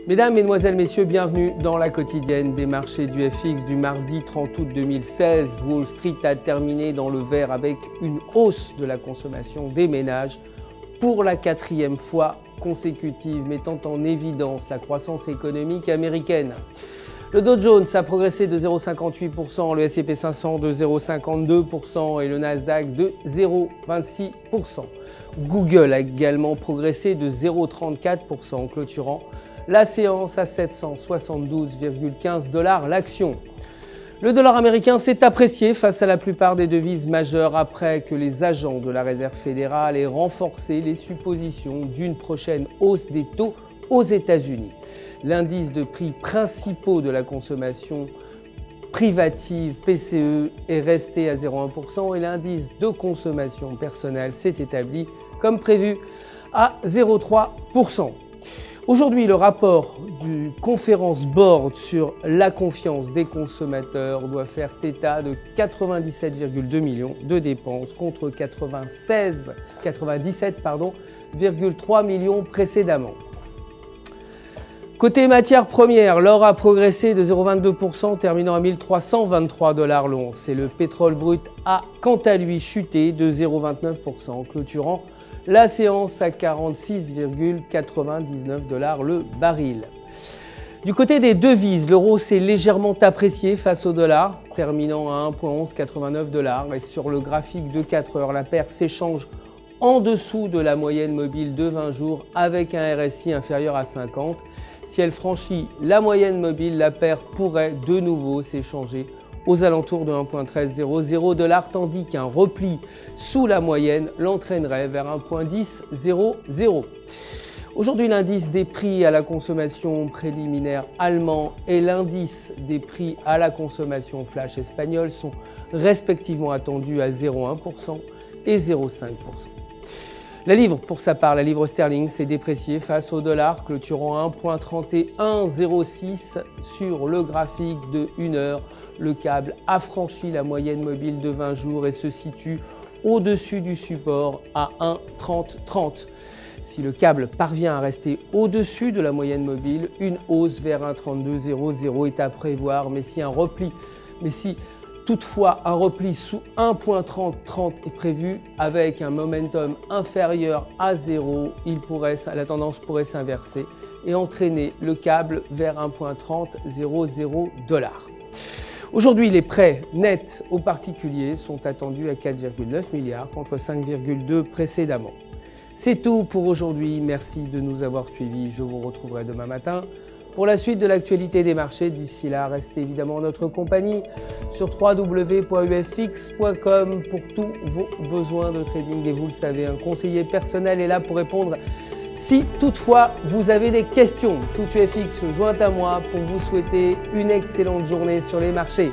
Mesdames, Mesdemoiselles, Messieurs, bienvenue dans la quotidienne des marchés du FX du mardi 30 août 2016. Wall Street a terminé dans le vert avec une hausse de la consommation des ménages pour la quatrième fois consécutive, mettant en évidence la croissance économique américaine. Le Dow Jones a progressé de 0,58%, le S&P 500 de 0,52% et le Nasdaq de 0,26%. Google a également progressé de 0,34%, clôturant la séance à 772,15 $ l'action. Le dollar américain s'est apprécié face à la plupart des devises majeures après que les agents de la Réserve fédérale aient renforcé les suppositions d'une prochaine hausse des taux aux États-Unis. L'indice de prix principaux de la consommation privative PCE est resté à 0,1% et l'indice de consommation personnelle s'est établi comme prévu à 0,3%. Aujourd'hui, le rapport du Conference Board sur la confiance des consommateurs doit faire état de 97,2 millions de dépenses contre 97,3 millions précédemment. Côté matières premières, l'or a progressé de 0,22%, terminant à 1323 $ l'once. Et le pétrole brut a quant à lui chuté de 0,29%, clôturant la séance à 46,99 $ le baril. Du côté des devises, l'euro s'est légèrement apprécié face au dollar, terminant à 1,1189 $. Et sur le graphique de 4 heures, la paire s'échange en dessous de la moyenne mobile de 20 jours avec un RSI inférieur à 50. Si elle franchit la moyenne mobile, la paire pourrait de nouveau s'échanger aux alentours de 1,1300 $, tandis qu'un repli sous la moyenne l'entraînerait vers 1,1000. Aujourd'hui, l'indice des prix à la consommation préliminaire allemand et l'indice des prix à la consommation flash espagnol sont respectivement attendus à 0,1% et 0,5%. La livre, pour sa part, la livre sterling s'est dépréciée face au dollar, clôturant à 1,3106 sur le graphique de 1 heure. Le câble a franchi la moyenne mobile de 20 jours et se situe au-dessus du support à 1,3030. Si le câble parvient à rester au-dessus de la moyenne mobile, une hausse vers 1,3200 est à prévoir, mais si toutefois, un repli sous 1,3030 est prévu avec un momentum inférieur à 0. La tendance pourrait s'inverser et entraîner le câble vers 1,3000 $. Aujourd'hui, les prêts nets aux particuliers sont attendus à 4,9 milliards contre 5,2 précédemment. C'est tout pour aujourd'hui. Merci de nous avoir suivis. Je vous retrouverai demain matin pour la suite de l'actualité des marchés. D'ici là, restez évidemment en notre compagnie sur www.ufx.com pour tous vos besoins de trading. Et vous le savez, un conseiller personnel est là pour répondre si toutefois vous avez des questions. Tout UFX joint à moi pour vous souhaiter une excellente journée sur les marchés.